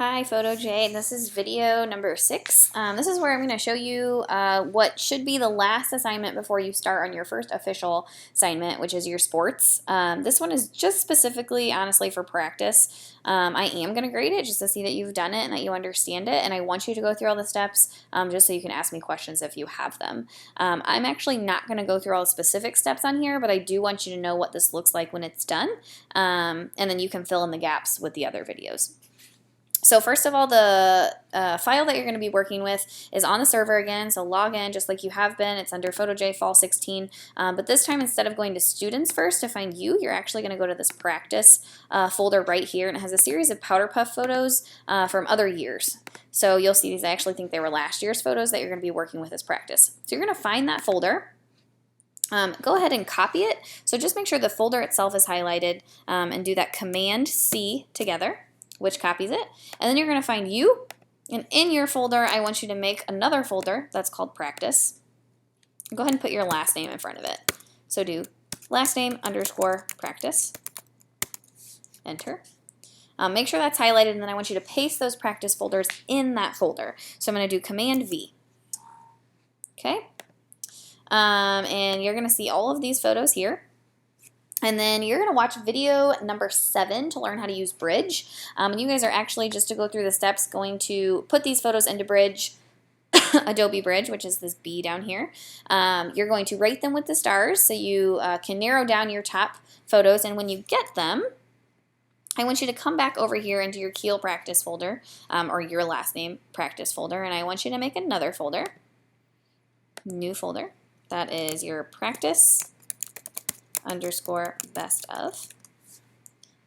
Hi, Photo J. This is video number 6. This is where I'm going to show you what should be the last assignment before you start on your first official assignment, which is your sports. This one is just specifically, honestly, for practice. I am going to grade it just to see that you've done it and that you understand it, and I want you to go through all the steps just so you can ask me questions if you have them. I'm actually not going to go through all the specific steps on here, but I do want you to know what this looks like when it's done, and then you can fill in the gaps with the other videos. So first of all, the file that you're going to be working with is on the server again, so log in just like you have been. It's under PhotoJ Fall 16, but this time instead of going to Students first to find you, you're actually going to go to this Practice folder right here, and it has a series of powder puff photos from other years. So you'll see these. I actually think they were last year's photos that you're going to be working with as practice. So you're going to find that folder. Go ahead and copy it. So just make sure the folder itself is highlighted and do that Command-C together, which copies it, and then you're going to find you, and in your folder I want you to make another folder that's called Practice. Go ahead and put your last name in front of it. So do last name underscore practice, enter. Make sure that's highlighted, and then I want you to paste those practice folders in that folder. So I'm going to do Command-V. Okay, and you're going to see all of these photos here. And then you're going to watch video number 7 to learn how to use Bridge. And you guys are actually, just to go through the steps, going to put these photos into Bridge, Adobe Bridge, which is this B down here. You're going to rate them with the stars so you can narrow down your top photos. And when you get them, I want you to come back over here into your Keel practice folder, or your last name practice folder, and I want you to make another folder, new folder. That is your practice underscore best of.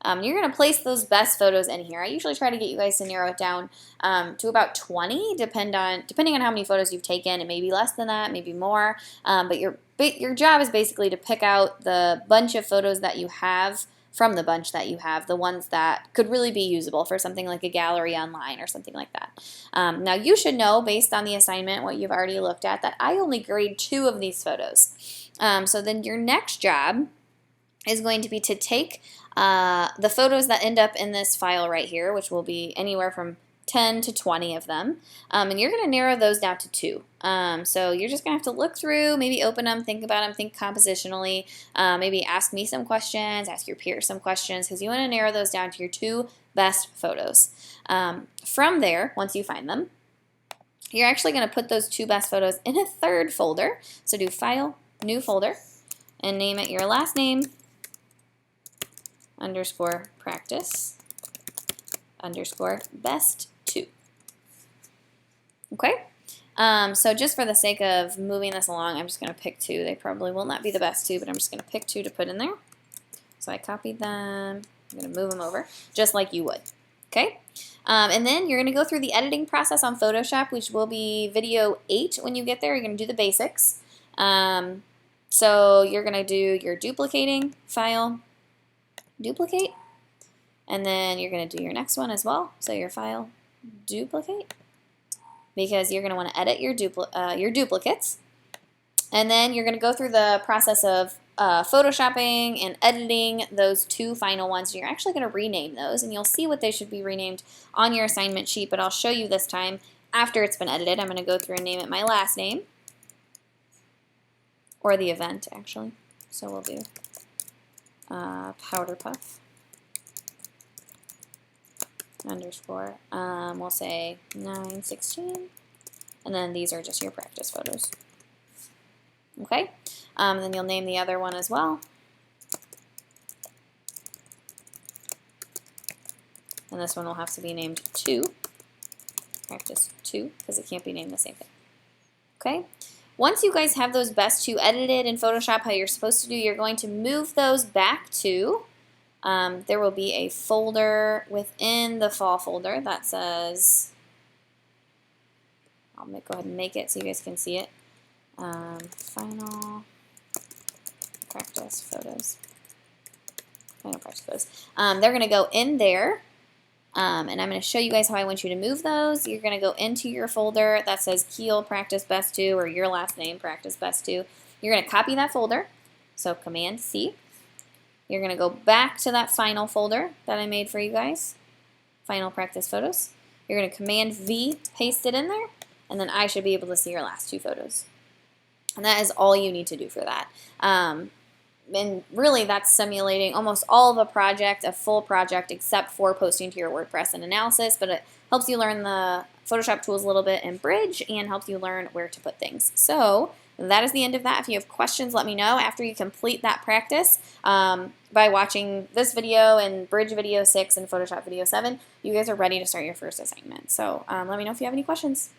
You're going to place those best photos in here. I usually try to get you guys to narrow it down to about 20, depending on how many photos you've taken. It may be less than that, maybe more, but your job is basically to pick out the bunch of photos that you have from the bunch that you have, the ones that could really be usable for something like a gallery online or something like that. Now you should know, based on the assignment, what you've already looked at, that I only grade 2 of these photos. So then your next job is going to be to take the photos that end up in this file right here, which will be anywhere from 10 to 20 of them, and you're going to narrow those down to 2. So you're just going to have to look through, maybe open them, think about them, think compositionally, maybe ask me some questions, ask your peers some questions, because you want to narrow those down to your 2 best photos. From there, once you find them, you're actually going to put those 2 best photos in a third folder. So do File, New Folder, and name it your last name underscore practice underscore best 2. Okay, so just for the sake of moving this along, I'm just going to pick 2. They probably will not be the best 2, but I'm just going to pick 2 to put in there. So I copied them. I'm going to move them over just like you would. Okay, and then you're going to go through the editing process on Photoshop, which will be video 8 when you get there. You're going to do the basics. So you're going to do your duplicating, File, Duplicate, and then you're going to do your next one as well. So your File, Duplicate, because you're going to want to edit your duplicates. And then you're going to go through the process of photoshopping and editing those 2 final ones. You're actually going to rename those, and you'll see what they should be renamed on your assignment sheet, but I'll show you this time after it's been edited. I'm going to go through and name it my last name, or the event, actually. So we'll do powder puff underscore, we'll say 9/16, and then these are just your practice photos. Okay, then you'll name the other one as well, and this one will have to be named 2, practice 2, because it can't be named the same thing. Okay, once you guys have those best 2 edited in Photoshop how you're supposed to do, you're going to move those back to, there will be a folder within the fall folder that says, I'll go ahead and make it so you guys can see it, Final Practice Photos. Final Practice Photos. They're going to go in there. And I'm going to show you guys how I want you to move those. You're going to go into your folder that says Keel Practice Best 2 or your last name Practice Best 2. You're going to copy that folder, so Command-C. You're going to go back to that final folder that I made for you guys, Final Practice Photos. You're going to Command V, paste it in there, and then I should be able to see your last 2 photos. And that is all you need to do for that. And really that's simulating almost all of a project, a full project, except for posting to your WordPress and analysis, but it helps you learn the Photoshop tools a little bit in Bridge and helps you learn where to put things. So that is the end of that. If you have questions, let me know after you complete that practice by watching this video and Bridge video 6 and Photoshop video 7. You guys are ready to start your first assignment. So let me know if you have any questions.